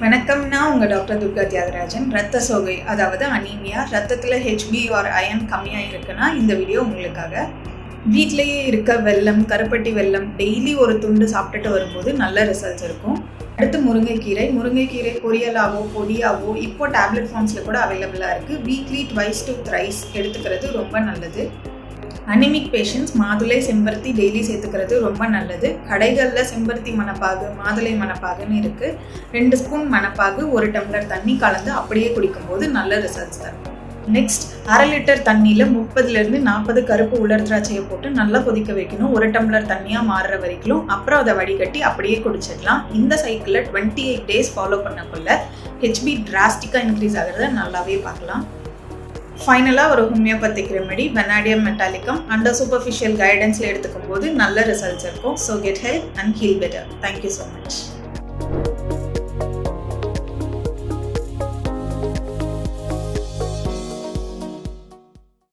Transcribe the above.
வணக்கம். நான் உங்கள் டாக்டர் துர்கா தியாகராஜன். ரத்த சோகை அதாவது அனீமியா, ரத்தத்தில் ஹெச்பி ஆர் அயன் கம்மியாக இருக்குன்னா இந்த வீடியோ உங்களுக்காக. வீட்டிலேயே இருக்க வெல்லம், கருப்பட்டி வெல்லம் டெய்லி ஒரு துண்டு சாப்பிட்டுட்டு வரும்போது நல்ல ரிசல்ட்ஸ் இருக்கும். அடுத்து முருங்கைக்கீரை பொரியலாவோ பொடியாவோ இப்போ டேப்லெட் ஃபார்ம்ஸில் கூட அவைலபிளாக இருக்குது. வீக்லி 2 to 3 எடுத்துக்கிறது ரொம்ப நல்லது. அனிமிக் பேஷண்ட்ஸ் மாதுளை, செம்பருத்தி டெய்லி சேர்த்துக்கிறது ரொம்ப நல்லது. கடைகளில் செம்பருத்தி மணப்பாகு, மாதுளை மணப்பாகுன்னு இருக்குது. 2 ஸ்பூன் மணப்பாகு 1 டம்ளர் தண்ணி கலந்து அப்படியே குடிக்கும்போது நல்ல ரிசல்ட்ஸ் தரும். நெக்ஸ்ட் 1/2 லிட்டர் தண்ணியில் 30 to 40 கருப்பு உலர் திராட்சையை போட்டு நல்லா கொதிக்க வைக்கணும். 1 டம்ளர் தண்ணியாக மாறுற வரைக்கும். அப்புறம் அதை வடிகட்டி அப்படியே குடிச்சிடலாம். இந்த சைக்கிளில் 28 days ஃபாலோ பண்ணக்குள்ள ஹெச்பி டிராஸ்டிக்காக இன்க்ரீஸ் ஆகிறத நல்லாவே பார்க்கலாம். ஃபைனலாக ஒரு homeopathic remedy vanadium metallicum under superficial கைடன்ஸில் எடுத்துக்கும் போது நல்ல ரிசல்ட்ஸ் இருக்கும். So get help and heal better. Thank you so much.